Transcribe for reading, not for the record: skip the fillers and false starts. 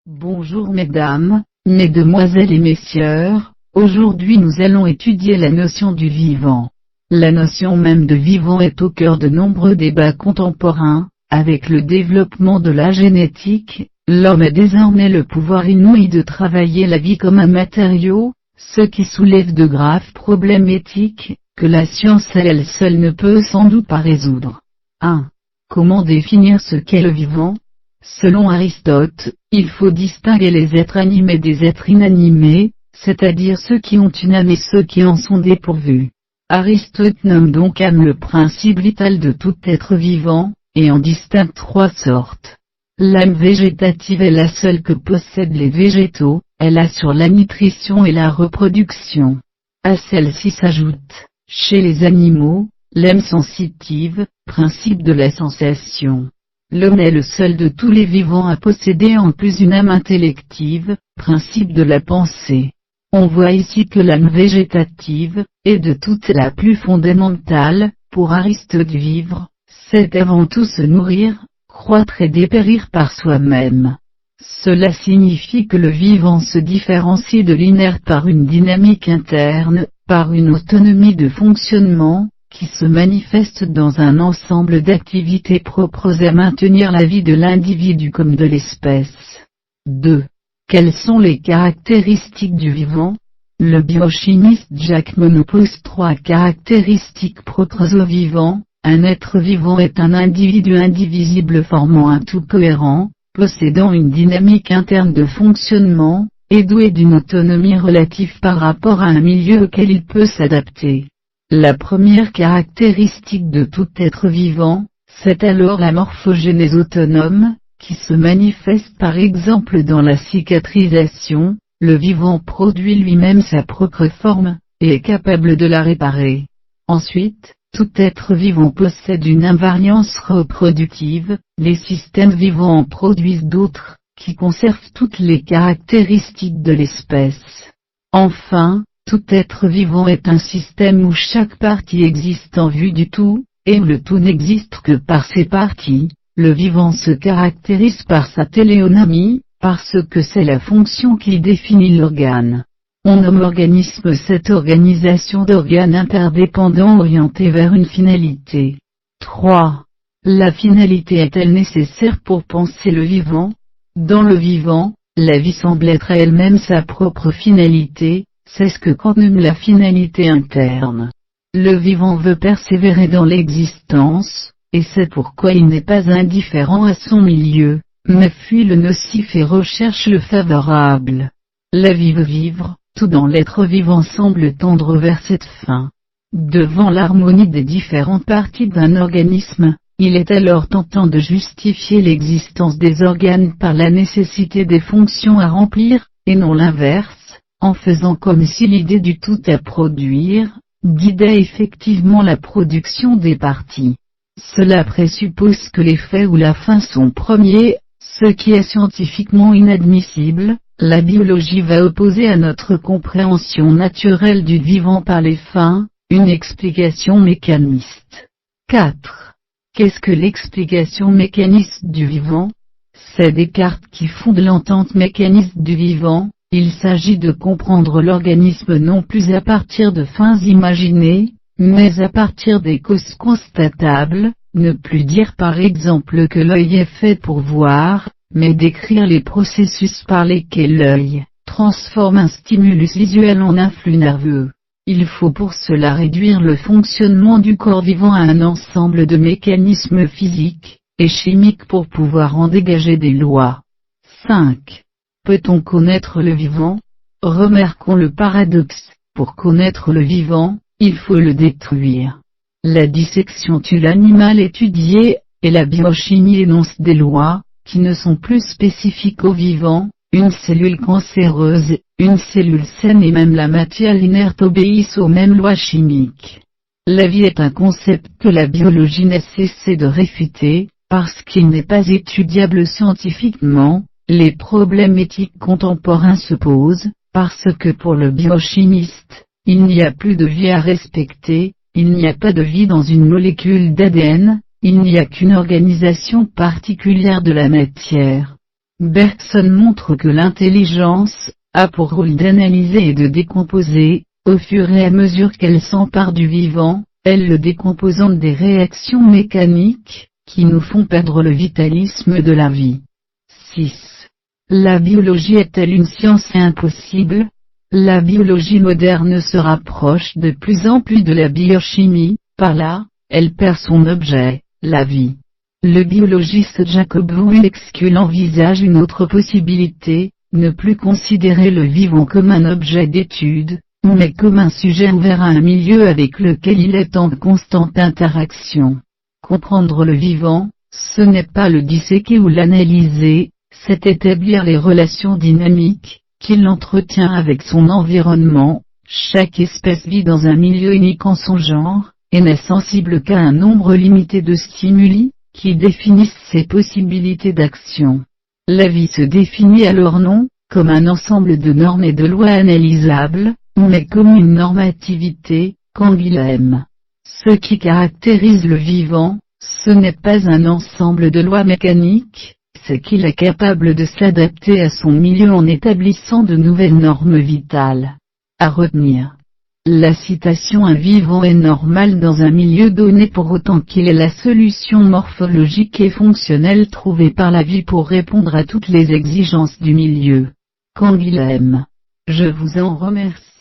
Bonjour mesdames, mesdemoiselles et messieurs, aujourd'hui nous allons étudier la notion du vivant. La notion même de vivant est au cœur de nombreux débats contemporains. Avec le développement de la génétique, l'homme a désormais le pouvoir inouï de travailler la vie comme un matériau, ce qui soulève de graves problèmes éthiques, que la science à elle seule ne peut sans doute pas résoudre. 1. Comment définir ce qu'est le vivant ? Selon Aristote, il faut distinguer les êtres animés des êtres inanimés, c'est-à-dire ceux qui ont une âme et ceux qui en sont dépourvus. Aristote nomme donc âme le principe vital de tout être vivant, et en distingue trois sortes. L'âme végétative est la seule que possèdent les végétaux, elle assure la nutrition et la reproduction. À celle-ci s'ajoute, chez les animaux, l'âme sensitive, principe de la sensation. L'homme est le seul de tous les vivants à posséder en plus une âme intellective, principe de la pensée. On voit ici que l'âme végétative, est de toutes la plus fondamentale, pour Aristote vivre, c'est avant tout se nourrir, croître et dépérir par soi-même. Cela signifie que le vivant se différencie de l'inerte par une dynamique interne, par une autonomie de fonctionnement, qui se manifeste dans un ensemble d'activités propres à maintenir la vie de l'individu comme de l'espèce. 2. Quelles sont les caractéristiques du vivant ? Le biochimiste Jacques Monod pose trois caractéristiques propres au vivant. Un être vivant est un individu indivisible formant un tout cohérent, possédant une dynamique interne de fonctionnement, et doué d'une autonomie relative par rapport à un milieu auquel il peut s'adapter. La première caractéristique de tout être vivant, c'est alors la morphogénèse autonome, qui se manifeste par exemple dans la cicatrisation. Le vivant produit lui-même sa propre forme, et est capable de la réparer. Ensuite, tout être vivant possède une invariance reproductive, les systèmes vivants en produisent d'autres, qui conservent toutes les caractéristiques de l'espèce. Enfin, tout être vivant est un système où chaque partie existe en vue du tout, et où le tout n'existe que par ses parties. Le vivant se caractérise par sa téléonomie, parce que c'est la fonction qui définit l'organe. On nomme organisme cette organisation d'organes interdépendants orientés vers une finalité. 3. La finalité est-elle nécessaire pour penser le vivant ? Dans le vivant, la vie semble être elle-même sa propre finalité, c'est ce que Kant nomme la finalité interne. Le vivant veut persévérer dans l'existence, et c'est pourquoi il n'est pas indifférent à son milieu, mais fuit le nocif et recherche le favorable. La vie veut vivre. Tout dans l'être vivant semble tendre vers cette fin. Devant l'harmonie des différentes parties d'un organisme, il est alors tentant de justifier l'existence des organes par la nécessité des fonctions à remplir, et non l'inverse, en faisant comme si l'idée du tout à produire, guidait effectivement la production des parties. Cela présuppose que les faits ou la fin sont premiers, ce qui est scientifiquement inadmissible. La biologie va opposer à notre compréhension naturelle du vivant par les fins, une explication mécaniste. 4. Qu'est-ce que l'explication mécaniste du vivant ? C'est Descartes qui fonde l'entente mécaniste du vivant. Il s'agit de comprendre l'organisme non plus à partir de fins imaginées, mais à partir des causes constatables, ne plus dire par exemple que l'œil est fait pour voir, mais décrire les processus par lesquels l'œil transforme un stimulus visuel en un flux nerveux. Il faut pour cela réduire le fonctionnement du corps vivant à un ensemble de mécanismes physiques et chimiques pour pouvoir en dégager des lois. 5. Peut-on connaître le vivant ? Remarquons le paradoxe, pour connaître le vivant, il faut le détruire. La dissection tue l'animal étudié, et la biochimie énonce des lois, qui ne sont plus spécifiques au vivant. Une cellule cancéreuse, une cellule saine et même la matière inerte obéissent aux mêmes lois chimiques. La vie est un concept que la biologie n'a cessé de réfuter, parce qu'il n'est pas étudiable scientifiquement. Les problèmes éthiques contemporains se posent, parce que pour le biochimiste, il n'y a plus de vie à respecter, il n'y a pas de vie dans une molécule d'ADN, il n'y a qu'une organisation particulière de la matière. Bergson montre que l'intelligence a pour rôle d'analyser et de décomposer, au fur et à mesure qu'elle s'empare du vivant, elle le décomposant des réactions mécaniques, qui nous font perdre le vitalisme de la vie. 6. La biologie est-elle une science impossible? La biologie moderne se rapproche de plus en plus de la biochimie, par là, elle perd son objet, la vie. Le biologiste Jacob von Uexküll envisage une autre possibilité, ne plus considérer le vivant comme un objet d'étude, mais comme un sujet ouvert à un milieu avec lequel il est en constante interaction. Comprendre le vivant, ce n'est pas le disséquer ou l'analyser, c'est établir les relations dynamiques qu'il entretient avec son environnement. Chaque espèce vit dans un milieu unique en son genre, et n'est sensible qu'à un nombre limité de stimuli, qui définissent ses possibilités d'action. La vie se définit alors non comme un ensemble de normes et de lois analysables, mais comme une normativité, Canguilhem. Ce qui caractérise le vivant, ce n'est pas un ensemble de lois mécaniques, c'est qu'il est capable de s'adapter à son milieu en établissant de nouvelles normes vitales. À retenir. La citation un vivant est normal dans un milieu donné pour autant qu'il est la solution morphologique et fonctionnelle trouvée par la vie pour répondre à toutes les exigences du milieu. Canguilhem. Je vous en remercie.